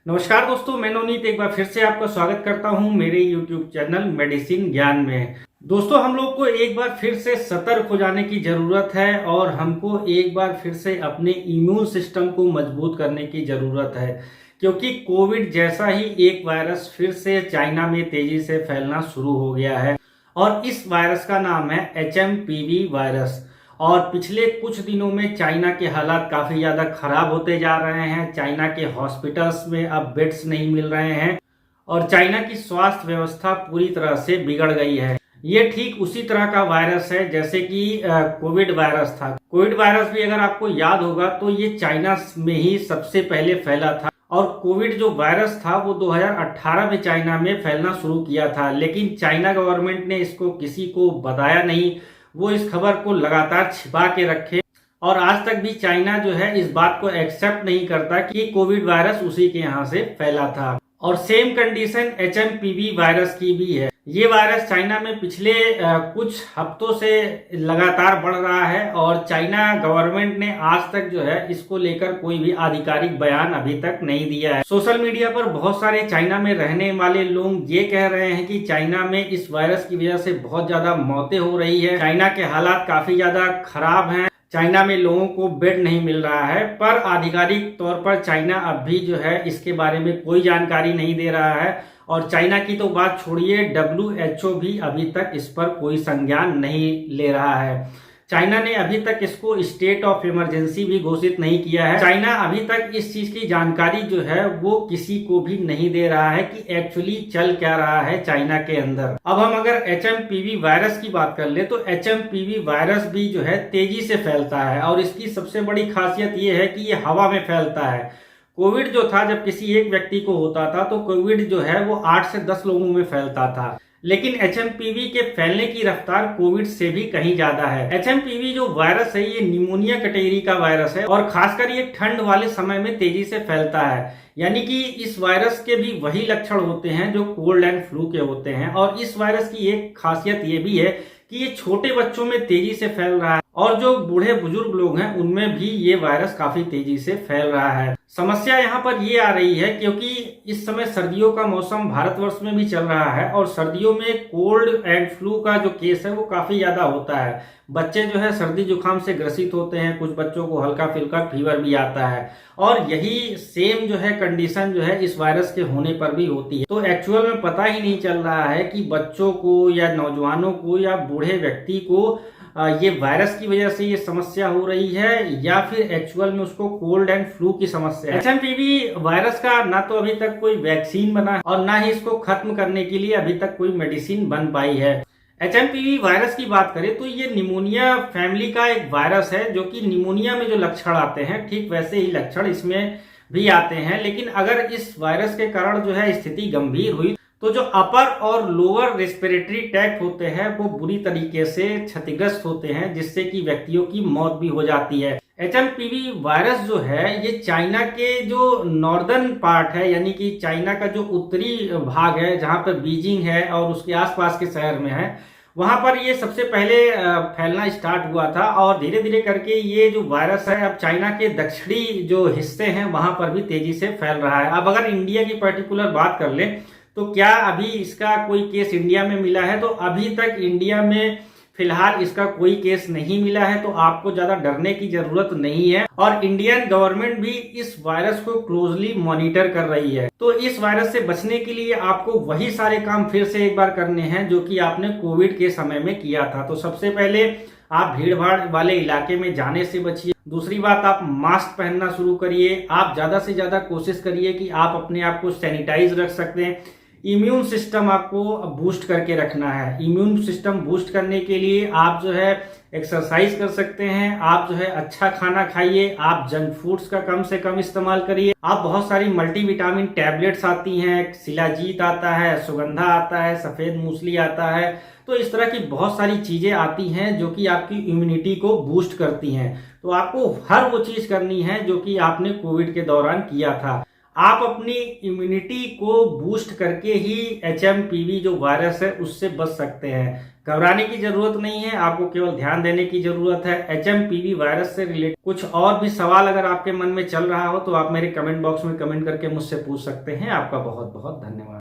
नमस्कार दोस्तों, मैं नवनीत एक बार फिर से आपका स्वागत करता हूं मेरे YouTube चैनल मेडिसिन ज्ञान में। दोस्तों, हम लोग को एक बार फिर से सतर्क हो जाने की जरूरत है और हमको एक बार फिर से अपने इम्यून सिस्टम को मजबूत करने की जरूरत है, क्योंकि कोविड जैसा ही एक वायरस फिर से चाइना में तेजी से फैलना शुरू हो गया है और इस वायरस का नाम है HMPV वायरस। और पिछले कुछ दिनों में चाइना के हालात काफी ज्यादा खराब होते जा रहे हैं। चाइना के हॉस्पिटल्स में अब बेड्स नहीं मिल रहे हैं और चाइना की स्वास्थ्य व्यवस्था पूरी तरह से बिगड़ गई है। ये ठीक उसी तरह का वायरस है जैसे कि कोविड वायरस था। कोविड वायरस भी अगर आपको याद होगा तो ये चाइना में ही सबसे पहले फैला था और कोविड जो वायरस था वो 2018 में चाइना में फैलना शुरू किया था, लेकिन चाइना गवर्नमेंट ने इसको किसी को बताया नहीं। वो इस खबर को लगातार छिपा के रखे और आज तक भी चाइना जो है इस बात को एक्सेप्ट नहीं करता कि कोविड वायरस उसी के यहाँ से फैला था। और सेम कंडीशन HMPV वायरस की भी है। ये वायरस चाइना में पिछले कुछ हफ्तों से लगातार बढ़ रहा है और चाइना गवर्नमेंट ने आज तक जो है इसको लेकर कोई भी आधिकारिक बयान अभी तक नहीं दिया है। सोशल मीडिया पर बहुत सारे चाइना में रहने वाले लोग ये कह रहे हैं कि चाइना में इस वायरस की वजह से बहुत ज्यादा मौतें हो रही है, चाइना के हालात काफी ज्यादा खराब हैं, चाइना में लोगों को बेड नहीं मिल रहा है। पर आधिकारिक तौर पर चाइना अब भी जो है इसके बारे में कोई जानकारी नहीं दे रहा है और चाइना की तो बात छोड़िए, WHO भी अभी तक इस पर कोई संज्ञान नहीं ले रहा है। चाइना ने अभी तक इसको स्टेट ऑफ इमरजेंसी भी घोषित नहीं किया है। चाइना अभी तक इस चीज की जानकारी जो है वो किसी को भी नहीं दे रहा है कि एक्चुअली चल क्या रहा है चाइना के अंदर। अब हम अगर HMPV वायरस की बात कर ले तो HMPV वायरस भी जो है तेजी से फैलता है और इसकी सबसे बड़ी खासियत ये है कि ये हवा में फैलता है। कोविड जो था, जब किसी एक व्यक्ति को होता था तो कोविड जो है वो 8 से 10 लोगों में फैलता था, लेकिन HMPV के फैलने की रफ्तार कोविड से भी कहीं ज्यादा है। HMPV जो वायरस है ये निमोनिया कैटेगरी का वायरस है और खासकर ये ठंड वाले समय में तेजी से फैलता है। यानी कि इस वायरस के भी वही लक्षण होते हैं जो कोल्ड एंड फ्लू के होते हैं। और इस वायरस की एक खासियत ये भी है कि ये छोटे बच्चों में तेजी से फैल रहा है और जो बूढ़े बुजुर्ग लोग हैं उनमें भी ये वायरस काफी तेजी से फैल रहा है। समस्या यहाँ पर ये आ रही है क्योंकि इस समय सर्दियों का मौसम भारतवर्ष में भी चल रहा है और सर्दियों में कोल्ड एंड फ्लू का जो केस है वो काफी ज्यादा होता है। बच्चे जो है सर्दी जुकाम से ग्रसित होते हैं, कुछ बच्चों को हल्का फुल्का फीवर भी आता है और यही सेम जो है कंडीशन जो है इस वायरस के होने पर भी होती है। तो एक्चुअल में पता ही नहीं चल रहा है कि बच्चों को या नौजवानों को या बूढ़े व्यक्ति को ये वायरस की वजह से ये समस्या हो रही है या फिर एक्चुअल में उसको कोल्ड एंड फ्लू की समस्या है। HMPV वायरस का ना तो अभी तक कोई वैक्सीन बना है और ना ही इसको खत्म करने के लिए अभी तक कोई मेडिसिन बन पाई है। HMPV वायरस की बात करें तो ये निमोनिया फैमिली का एक वायरस है जो कि निमोनिया में जो लक्षण आते हैं ठीक वैसे ही लक्षण इसमें भी आते हैं। लेकिन अगर इस वायरस के कारण जो है स्थिति गंभीर हुई तो जो अपर और लोअर रेस्पिरेटरी ट्रैक्ट होते हैं वो बुरी तरीके से क्षतिग्रस्त होते हैं, जिससे कि व्यक्तियों की मौत भी हो जाती है। HMPV वायरस जो है ये चाइना के जो नॉर्दर्न पार्ट है, यानी कि चाइना का जो उत्तरी भाग है जहां पर बीजिंग है और उसके आसपास के शहर में है, वहां पर ये सबसे पहले फैलना स्टार्ट हुआ था और धीरे धीरे करके ये जो वायरस है अब चाइना के दक्षिणी जो हिस्से हैं वहां पर भी तेजी से फैल रहा है। अब अगर इंडिया की पर्टिकुलर बात कर ले तो क्या अभी इसका कोई केस इंडिया में मिला है? तो अभी तक इंडिया में फिलहाल इसका कोई केस नहीं मिला है, तो आपको ज्यादा डरने की जरूरत नहीं है। और इंडियन गवर्नमेंट भी इस वायरस को क्लोजली मॉनिटर कर रही है। तो इस वायरस से बचने के लिए आपको वही सारे काम फिर से एक बार करने हैं जो कि आपने कोविड के समय में किया था। तो सबसे पहले आप भीड़ भाड़ वाले इलाके में जाने से बचिए। दूसरी बात, आप मास्क पहनना शुरू करिए। आप ज्यादा से ज्यादा कोशिश करिए कि आप अपने आप को सैनिटाइज रख सकते हैं। इम्यून सिस्टम आपको बूस्ट करके रखना है। इम्यून सिस्टम बूस्ट करने के लिए आप जो है एक्सरसाइज कर सकते हैं, आप जो है अच्छा खाना खाइए, आप जंक फूड्स का कम से कम इस्तेमाल करिए। आप बहुत सारी मल्टीविटामिन टैबलेट्स आती हैं, शिलाजीत आता है, सुगंधा आता है, सफेद मूसली आता है, तो इस तरह की बहुत सारी चीजें आती हैं जो कि आपकी इम्यूनिटी को बूस्ट करती हैं। तो आपको हर वो चीज करनी है जो कि आपने कोविड के दौरान किया था। आप अपनी इम्यूनिटी को बूस्ट करके ही HMPV जो वायरस है उससे बच सकते हैं। घबराने की जरूरत नहीं है, आपको केवल ध्यान देने की जरूरत है। HMPV वायरस से रिलेटेड कुछ और भी सवाल अगर आपके मन में चल रहा हो तो आप मेरे कमेंट बॉक्स में कमेंट करके मुझसे पूछ सकते हैं। आपका बहुत बहुत धन्यवाद।